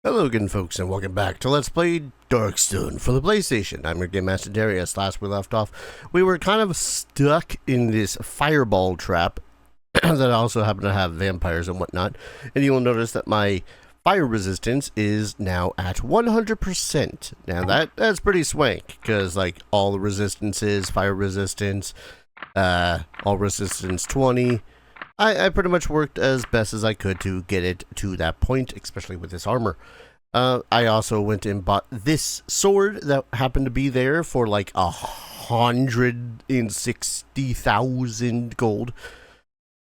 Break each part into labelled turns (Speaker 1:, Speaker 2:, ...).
Speaker 1: Hello again, folks, and welcome back to Let's Play Darkstone for the PlayStation. I'm your Game Master Darius. Last we left off, we were kind of stuck in this fireball trap that also happened to have vampires and whatnot. And you'll notice that my fire resistance is now at 100%. Now that's pretty swank, because like all the resistances, fire resistance, all resistance 20. I pretty much worked as best as I could to get it to that point, especially with this armor. I also went and bought this sword that happened to be there for like 160,000 gold.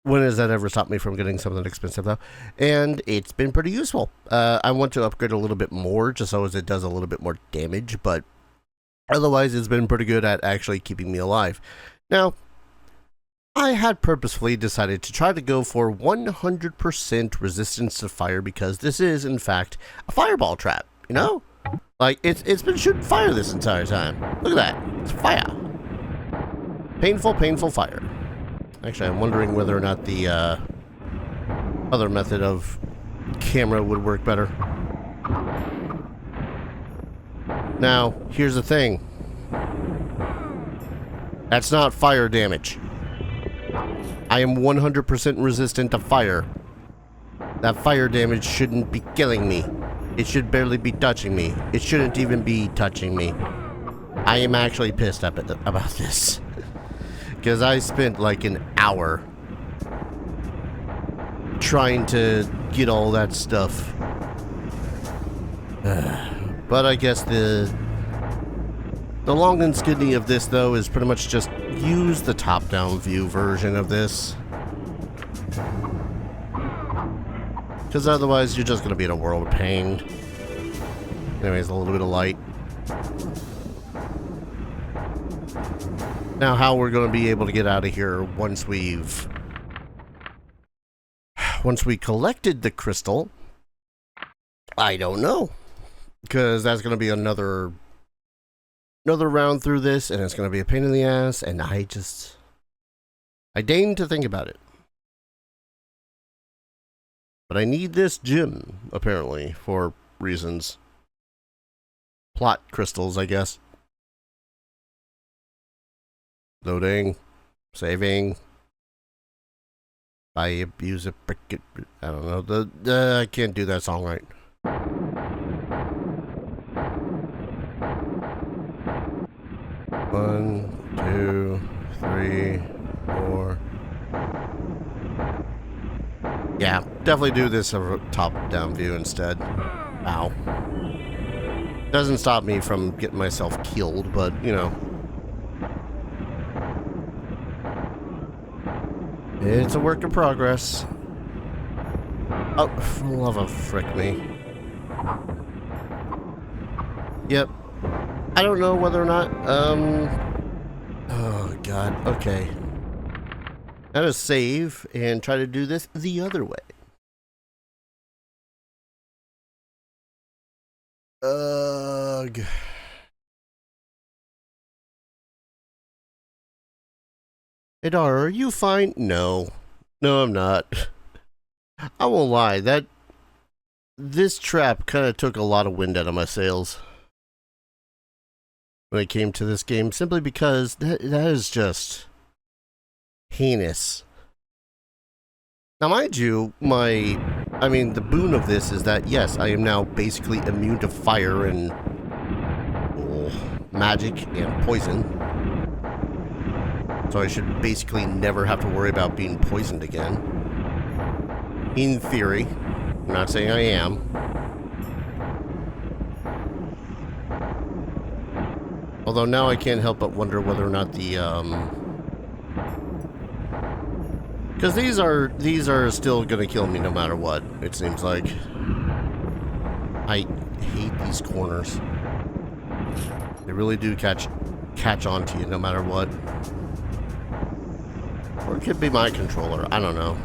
Speaker 1: When has that ever stopped me from getting something expensive though? And it's been pretty useful. I want to upgrade a little bit more just so as it does a little bit more damage, but otherwise it's been pretty good at actually keeping me alive. Now, I had purposefully decided to try to go for 100% resistance to fire because this is, in fact, a fireball trap, you know? Like, it's been shooting fire this entire time. Look at that. It's fire. Painful, painful fire. Actually, I'm wondering whether or not the other method of camera would work better. Now, here's the thing. That's not fire damage. I am 100% resistant to fire. That fire damage shouldn't be killing me. It should barely be touching me. It shouldn't even be touching me. I am actually pissed about this. Because I spent like an hour trying to get all that stuff. But I guess the long and skinny of this, though, is pretty much just use the top-down view version of this. Because otherwise, you're just going to be in a world of pain. Anyways, a little bit of light. Now, how we're going to be able to get out of here once we collected the crystal, I don't know. Because that's going to be another round through this, and it's going to be a pain in the ass, and I deign to think about it. But I need this gem, apparently, for reasons. Plot crystals, I guess. Loading. Saving. I abuse a brick. I don't know. I can't do that song right. One, 2, 3, 4. Yeah, definitely do this a top-down view instead. Ow. Doesn't stop me from getting myself killed, but, you know. It's a work in progress. Oh, for the love of frick me. Yep. I don't know whether or not, oh god, okay. Now to save and try to do this the other way. Ugh. Hey, Dara, are you fine? No. No, I'm not. I won't lie, this trap kind of took a lot of wind out of my sails when it came to this game, simply because that is just heinous. Now, mind you, the boon of this is that, yes, I am now basically immune to fire and magic and poison. So I should basically never have to worry about being poisoned again. In theory. I'm not saying I am. Although now I can't help but wonder whether or not the, because these are still gonna kill me no matter what, it seems like. I hate these corners. They really do catch on to you no matter what. Or it could be my controller, I don't know.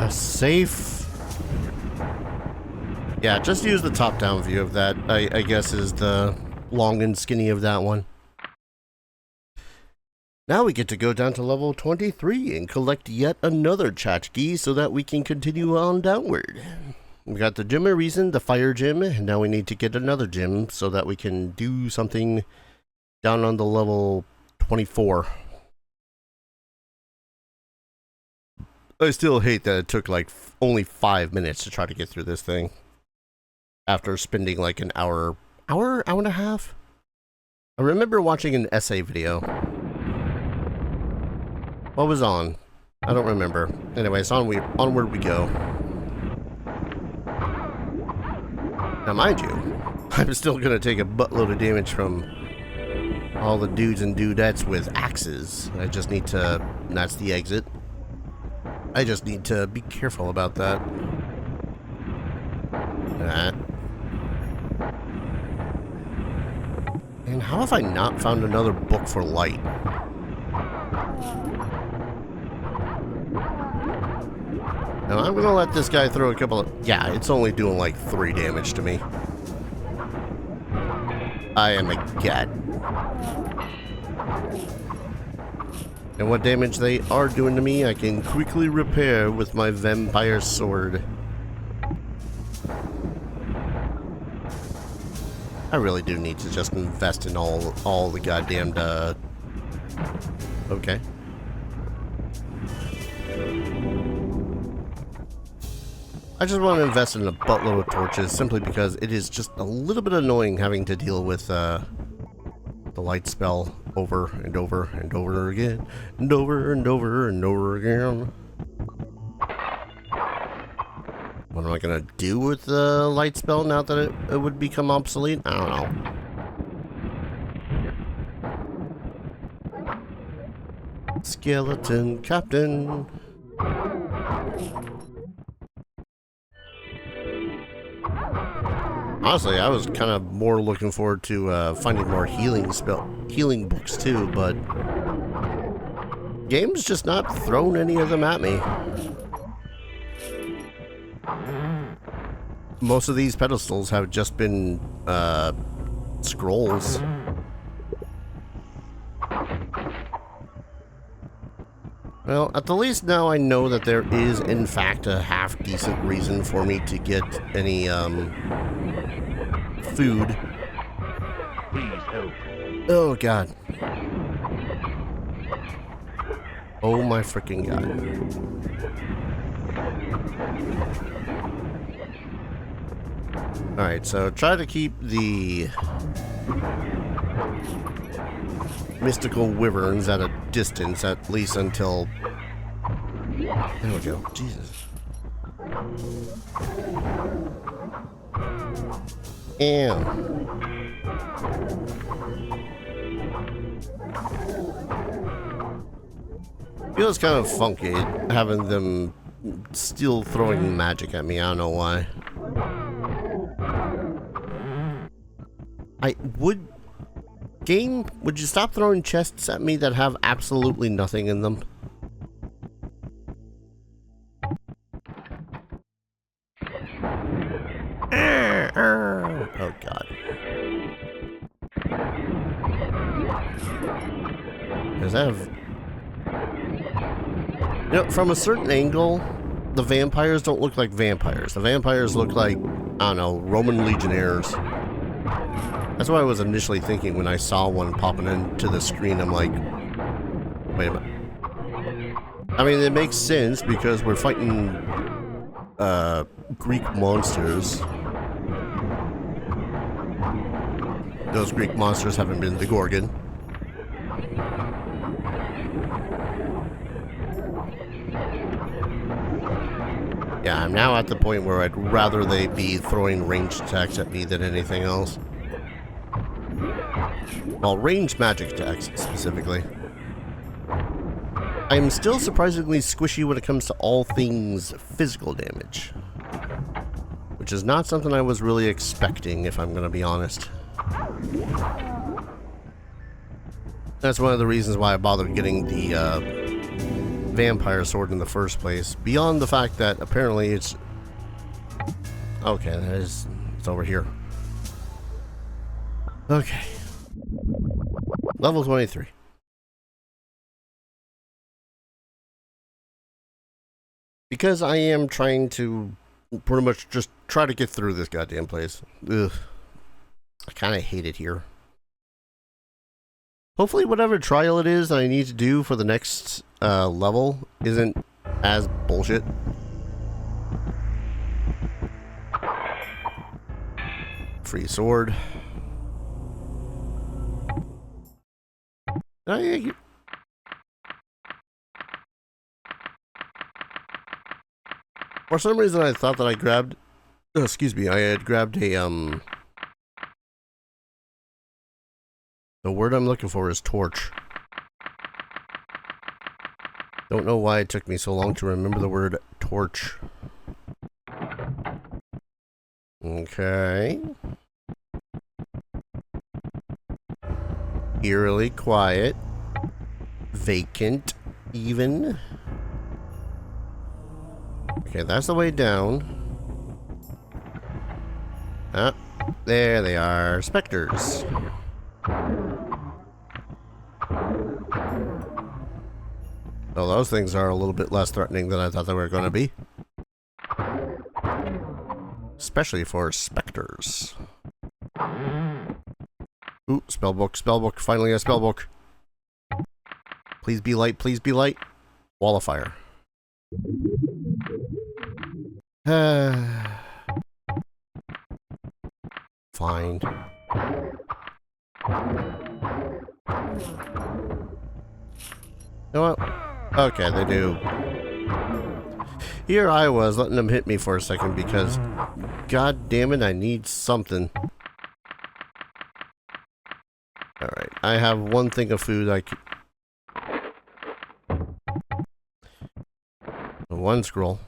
Speaker 1: Safe. Yeah, just use the top-down view of that, I guess is the long and skinny of that one. Now we get to go down to level 23 and collect yet another tchotchke so that we can continue on downward. We got the gym of reason, the fire gym, and now we need to get another gym so that we can do something down on the level 24. I still hate that it took like only 5 minutes to try to get through this thing. After spending like an hour and a half? I remember watching an essay video. What was on? I don't remember. Anyways, onward we go. Now mind you, I'm still gonna take a buttload of damage from all the dudes and dudettes with axes. I just need to... That's the exit. I just need to be careful about that. That. And how have I not found another book for light? Now I'm gonna let this guy throw a couple of... Yeah, it's only doing like 3 damage to me. I am a cat. And what damage they are doing to me, I can quickly repair with my vampire sword. I really do need to just invest in all the goddamn... Okay. I just want to invest in a buttload of torches simply because it is just a little bit annoying having to deal with the light spell over and over and over again and over and over and over again. What am I gonna do with the light spell now that it would become obsolete? I don't know. Skeleton Captain. Honestly, I was kind of more looking forward to finding more healing books too, but game's just not thrown any of them at me. Most of these pedestals have just been scrolls. Well, at the least now I know that there is in fact a half-decent reason for me to get any food. Oh god. Oh my freaking god. Alright, so try to keep the mystical wyverns at a distance, at least until... There we go. Jesus. Ew. Feels kind of funky having them still throwing magic at me. I don't know why. Game, would you stop throwing chests at me that have absolutely nothing in them? Oh god. Does that have... You know, from a certain angle, the vampires don't look like vampires. The vampires look like, I don't know, Roman legionnaires. That's what I was initially thinking when I saw one popping into the screen. I'm like, wait a minute. I mean, it makes sense because we're fighting Greek monsters. Those Greek monsters haven't been the Gorgon. Yeah, I'm now at the point where I'd rather they be throwing ranged attacks at me than anything else. Well, ranged magic attacks, specifically. I'm still surprisingly squishy when it comes to all things physical damage. Which is not something I was really expecting, if I'm going to be honest. That's one of the reasons why I bothered getting the vampire sword in the first place. Beyond the fact that apparently it's... Okay, it's over here. Okay. Level 23. Because I am trying to pretty much just try to get through this goddamn place. Ugh. I kind of hate it here. Hopefully whatever trial it is that I need to do for the next level isn't as bullshit. Free sword. Oh, yeah, for some reason I thought that I grabbed... excuse me, I had grabbed a, the word I'm looking for is torch. Don't know why it took me so long to remember the word torch. Okay. Eerily quiet. Vacant, even. Okay, that's the way down. Ah, there they are. Specters. Well, those things are a little bit less threatening than I thought they were going to be. Especially for specters. Ooh, spellbook, spellbook. Finally a spellbook. Please be light, please be light. Wall of fire. Fine. You know what? Okay, they do. Here I was letting them hit me for a second because, god damn it, I need something. Alright, I have one thing of food I can... One scroll.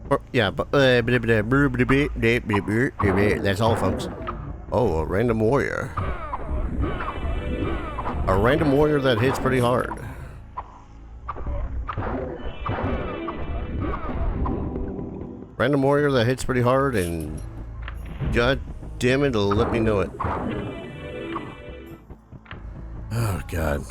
Speaker 1: Or, yeah, but... that's all, folks. Oh, a random warrior. A random warrior that hits pretty hard. Random warrior that hits pretty hard and... God damn it, let me know it. Oh, God.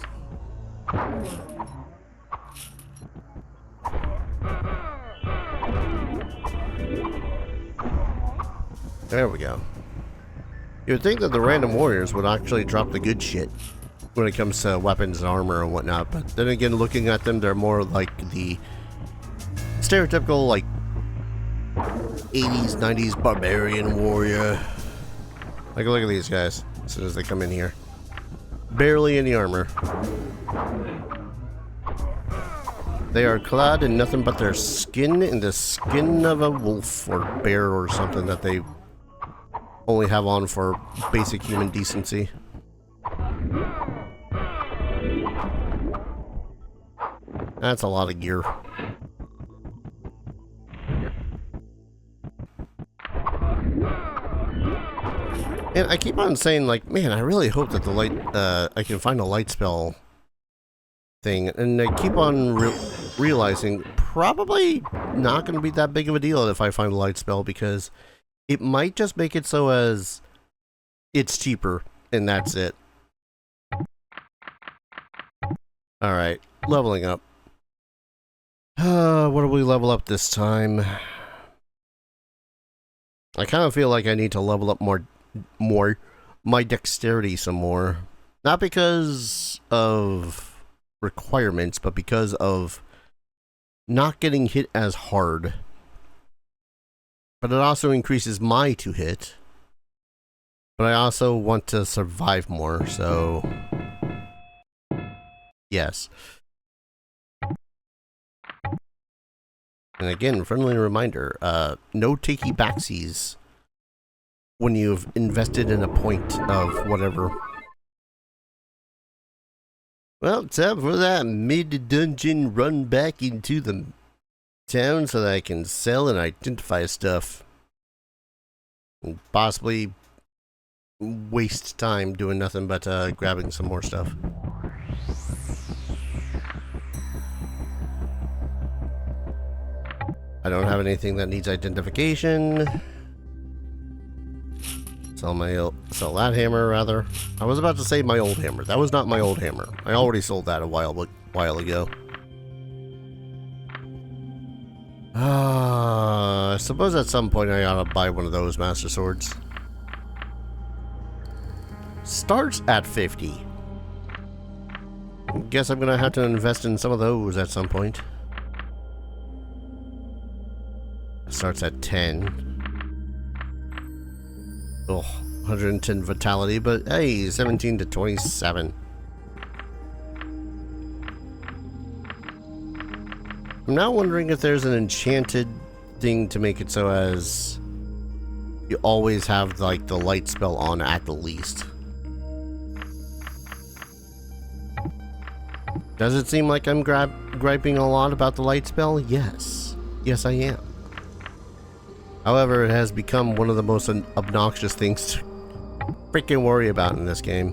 Speaker 1: There we go. You would think that the random warriors would actually drop the good shit when it comes to weapons and armor and whatnot, but then again, looking at them, they're more like the stereotypical, like, 80s, 90s barbarian warrior. Like, look at these guys as soon as they come in here. Barely any armor. They are clad in nothing but their skin and the skin of a wolf or bear or something that they only have on for basic human decency. That's a lot of gear. And I keep on saying, like, man, I really hope that the light, I can find a light spell thing. And I keep on realizing, probably not going to be that big of a deal if I find a light spell, because it might just make it so as it's cheaper, and that's it. Alright, leveling up. What do we level up this time? I kind of feel like I need to level up more my dexterity some more. Not because of requirements, but because of not getting hit as hard. But it also increases my to hit. But I also want to survive more, so yes. And again, friendly reminder, no takey backsies when you've invested in a point of whatever. Well, time for that mid-dungeon run back into the town so that I can sell and identify stuff. And possibly waste time doing nothing but grabbing some more stuff. I don't have anything that needs identification. Sell that hammer, rather. I was about to say my old hammer. That was not my old hammer. I already sold that a while ago. I suppose at some point I ought to buy one of those Master Swords. Starts at 50. Guess I'm gonna have to invest in some of those at some point. Starts at 10. Oh, 110 vitality, but hey, 17 to 27. I'm now wondering if there's an enchanted thing to make it so as you always have like the light spell on at the least. Does it seem like I'm griping a lot about the light spell? Yes. Yes, I am. However, it has become one of the most obnoxious things to freaking worry about in this game.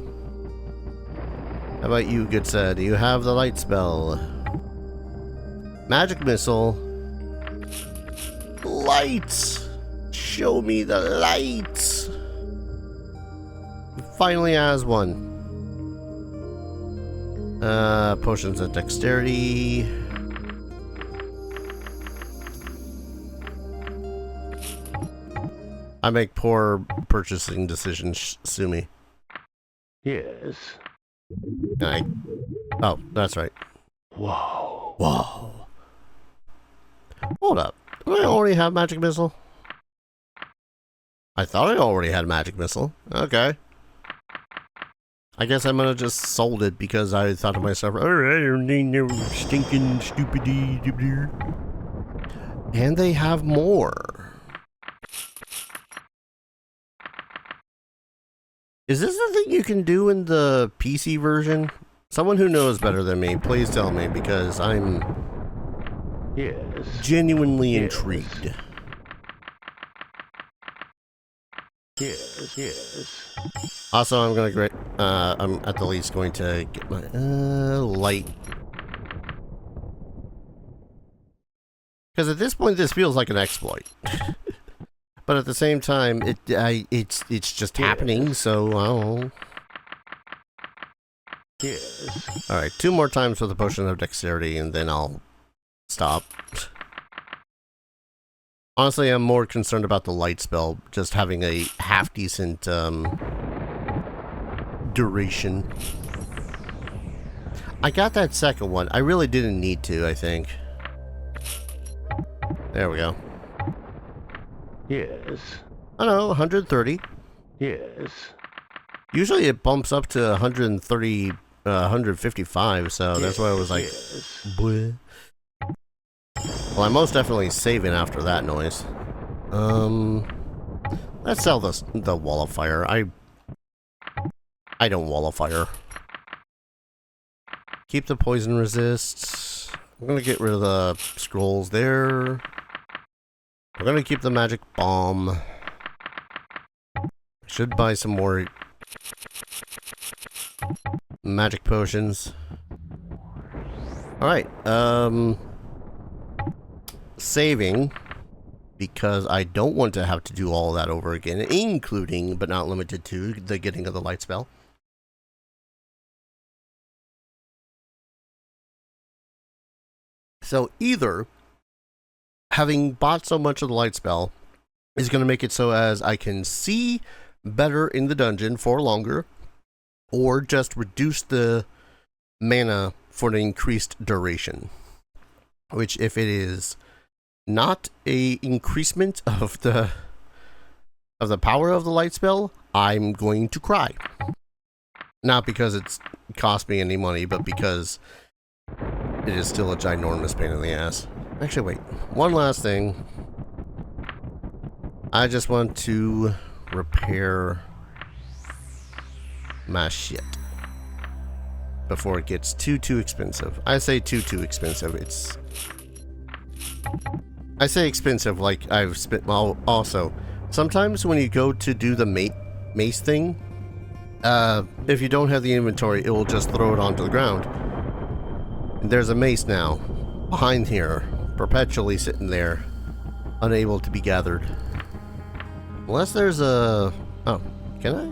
Speaker 1: How about you, good sir? Do you have the light spell? Magic missile. Lights! Show me the lights! Finally has one. Potions of dexterity. I make poor purchasing decisions, sue me.
Speaker 2: Yes.
Speaker 1: Oh, that's right.
Speaker 2: Whoa.
Speaker 1: Whoa. Hold up. Do I already have magic missile? I thought I already had magic missile. Okay. I guess I'm gonna just sold it because I thought to myself, alright, I don't need no stinking stupidity. And they have more. Is this the thing you can do in the PC version? Someone who knows better than me, please tell me, because I'm genuinely intrigued.
Speaker 2: Yes.
Speaker 1: Also, I'm at the least going to get my light. Because at this point, this feels like an exploit. But at the same time, it's just happening. So I don't know.
Speaker 2: Yes.
Speaker 1: All right, 2 more times with the potion of dexterity, and then I'll stop. Honestly, I'm more concerned about the light spell, just having a half-decent duration. I got that second one. I really didn't need to, I think. There we go.
Speaker 2: Yes.
Speaker 1: I don't know, 130.
Speaker 2: Yes.
Speaker 1: Usually it bumps up to 130, 155, so that's why I was like, bleh. Well, I'm most definitely saving after that noise. Let's sell the wall of fire. I don't wall of fire. Keep the poison resist. I'm gonna get rid of the scrolls there. We're gonna keep the magic bomb. Should buy some more magic potions. Alright, saving, because I don't want to have to do all that over again, including, but not limited to, the getting of the light spell. So either having bought so much of the light spell is going to make it so as I can see better in the dungeon for longer, or just reduce the mana for the increased duration. Which, if it is not a increasement of the power of the light spell, I'm going to cry. Not because it's cost me any money, but because it is still a ginormous pain in the ass. Actually, wait. One last thing. I just want to repair my shit before it gets too expensive. I say too expensive. I say expensive like I've spent. Well, also, sometimes when you go to do the mace thing, if you don't have the inventory, it will just throw it onto the ground. And there's a mace now behind here, perpetually sitting there, unable to be gathered. Unless there's a... Oh, Can I?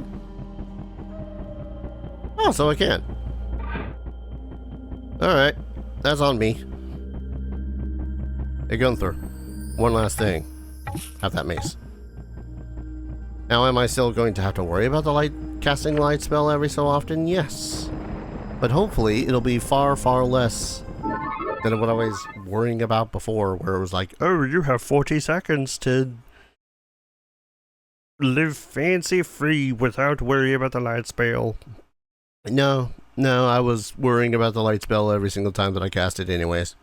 Speaker 1: Oh, so I can. Alright. That's on me. Hey, Gunther. One last thing. Have that mace. Now, am I still going to have to worry about the casting light spell every so often? Yes. But hopefully, it'll be far, far less than what I was worrying about before, where it was like, oh, you have 40 seconds to live fancy free without worrying about the light spell. No, I was worrying about the light spell every single time that I cast it anyways.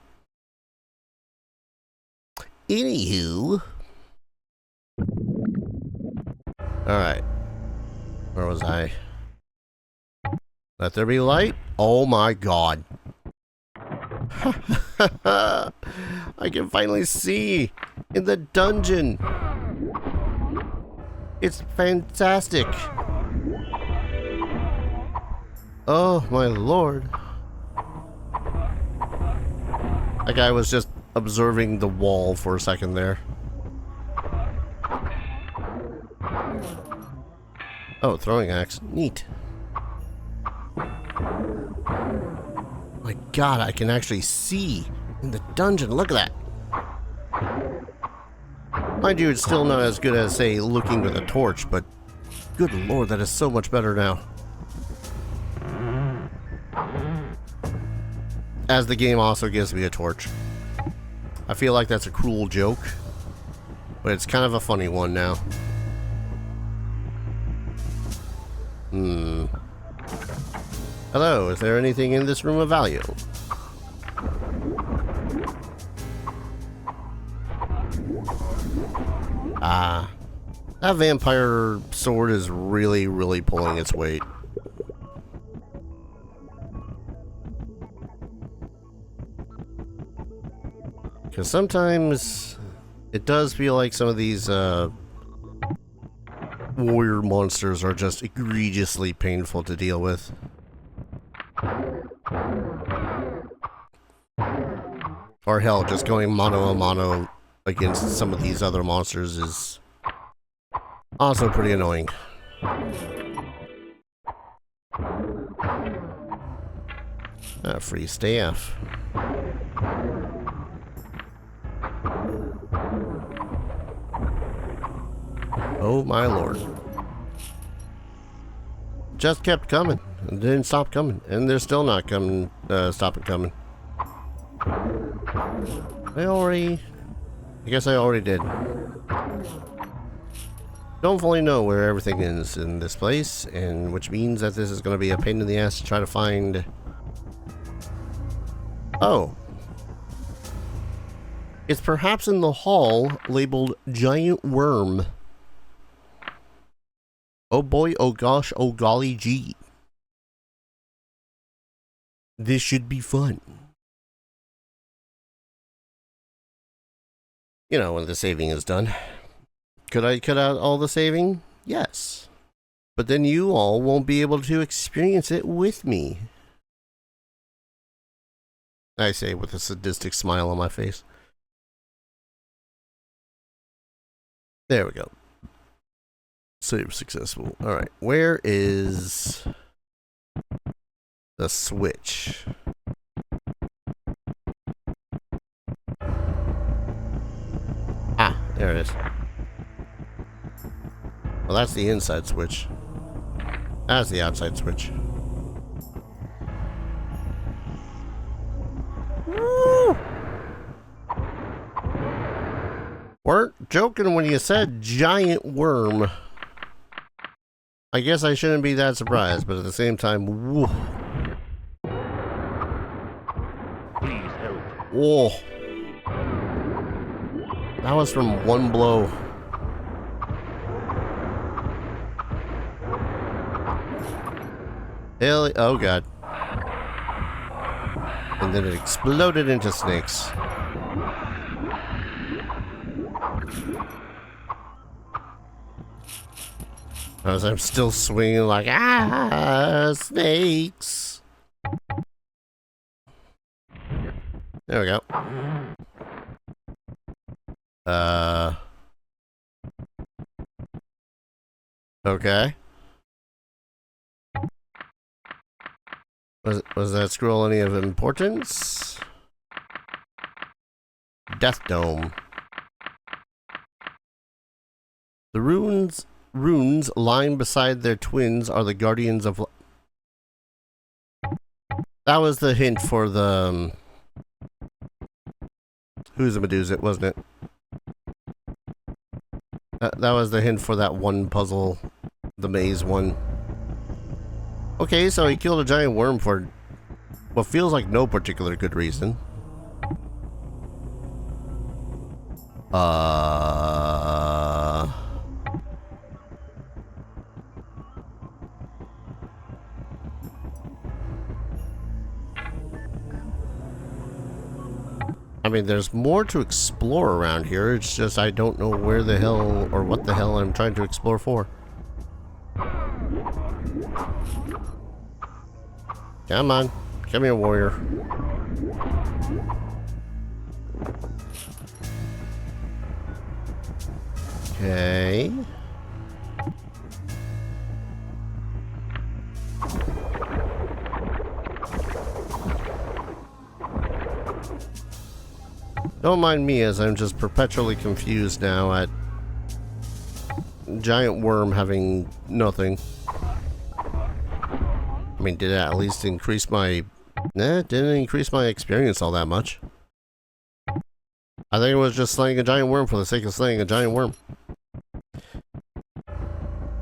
Speaker 1: Anywho. Alright. Where was I? Let there be light? Oh my god. I can finally see in the dungeon. It's fantastic. Oh my lord. That guy was just observing the wall for a second there. Oh, throwing axe. Neat. My god, I can actually see in the dungeon. Look at that. Mind you, it's still not as good as, say, looking with a torch, but good lord, that is so much better now. As the game also gives me a torch. I feel like that's a cruel joke, but it's kind of a funny one now. Hello, is there anything in this room of value? Ah, that vampire sword is really, really pulling its weight. Because sometimes it does feel like some of these warrior monsters are just egregiously painful to deal with. Or hell, just going mano a mano against some of these other monsters is also pretty annoying. Free staff. Oh my lord. Just kept coming. And didn't stop coming. And they're still not coming, stopping coming. I guess I already did. Don't fully know where everything is in this place, and which means that this is going to be a pain in the ass to try to find. Oh. It's perhaps in the hall labeled Giant Worm. Oh boy, oh gosh, oh golly gee. This should be fun. You know, when the saving is done. Could I cut out all the saving? Yes. But then you all won't be able to experience it with me. I say with a sadistic smile on my face. There we go. Save successful. Alright, where is the switch? Ah, there it is. Well, that's the inside switch. That's the outside switch. Woo! Weren't joking when you said giant worm. I guess I shouldn't be that surprised, but at the same time, whoa.
Speaker 2: Please help.
Speaker 1: Whoa. That was from one blow. Hell, oh god. And then it exploded into snakes. As I'm still swinging like, snakes. There we go. Okay. Was that scroll any of importance? Death Dome. The runes lying beside their twins are the guardians of... That was the hint for the... Who's a Medusa, wasn't it? That was the hint for that one puzzle. The maze one. Okay, so he killed a giant worm for what feels like no particular good reason. I mean, there's more to explore around here. It's just I don't know where the hell or what the hell I'm trying to explore for. Come on. Come here, warrior. Okay. Don't mind me as I'm just perpetually confused now at giant worm having nothing. I mean, did it at least increase my... Nah, it didn't increase my experience all that much. I think it was just slaying a giant worm for the sake of slaying a giant worm.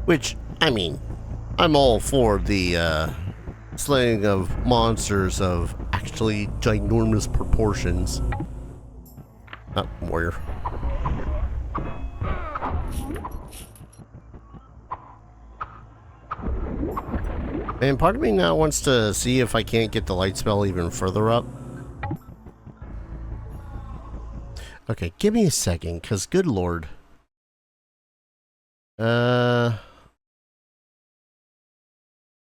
Speaker 1: Which, I mean, I'm all for the slaying of monsters of actually ginormous proportions. Warrior. And part of me now wants to see if I can't get the light spell even further up. Okay, give me a second, because good lord.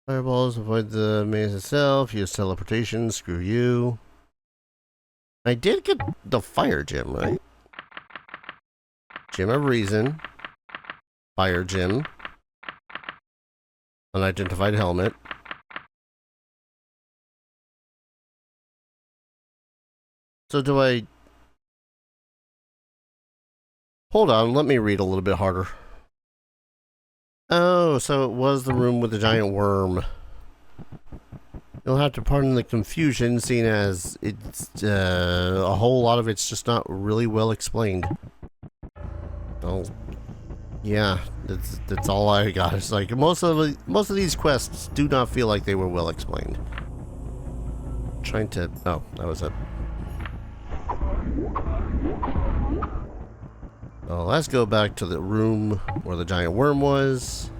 Speaker 1: Fireballs, avoid the maze itself, use teleportation, screw you. I did get the fire gem, right? Gem of Reason. Fire gem. Unidentified helmet. So do I... Hold on, let me read a little bit harder. Oh, so it was the room with the giant worm. You'll have to pardon the confusion, seeing as it's a whole lot of it's just not really well explained. Oh, yeah, that's all I got. It's like most of these quests do not feel like they were well explained. Trying to... Oh, that was it. Well, let's go back to the room where the giant worm was.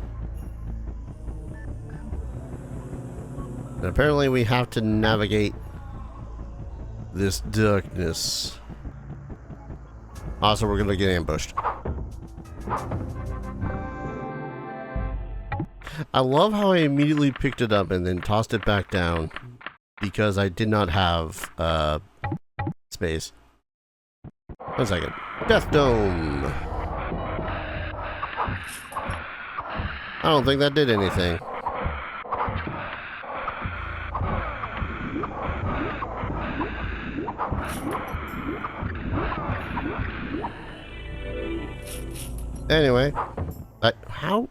Speaker 1: And apparently we have to navigate this darkness. Also, we're gonna get ambushed. I love how I immediately picked it up and then tossed it back down because I did not have space. 1 second. Death Dome. I don't think that did anything. Anyway, how?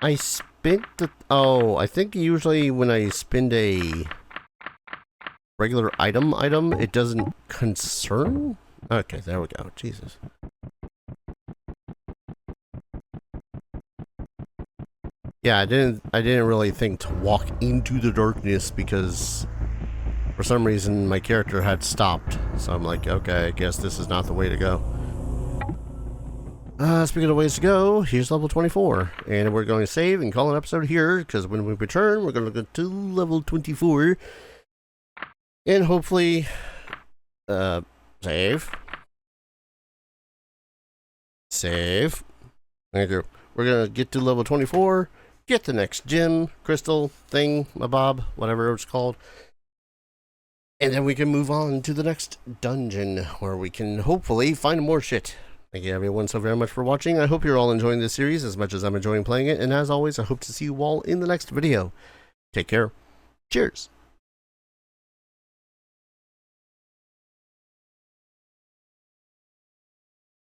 Speaker 1: I spent the... Oh, I think usually when I spend a regular item, it doesn't concern? Okay, there we go. Jesus. Yeah, I didn't really think to walk into the darkness because for some reason my character had stopped. So I'm like, okay, I guess this is not the way to go. Speaking of ways to go, here's level 24. And we're going to save and call an episode here, because when we return, we're going to go to level 24. And hopefully, save. Save. Thank you. We're going to get to level 24, get the next gem, crystal, thing, mabob, whatever it's called. And then we can move on to the next dungeon, where we can hopefully find more shit. Thank you everyone so very much for watching. I hope you're all enjoying this series as much as I'm enjoying playing it. And as always, I hope to see you all in the next video. Take care. Cheers.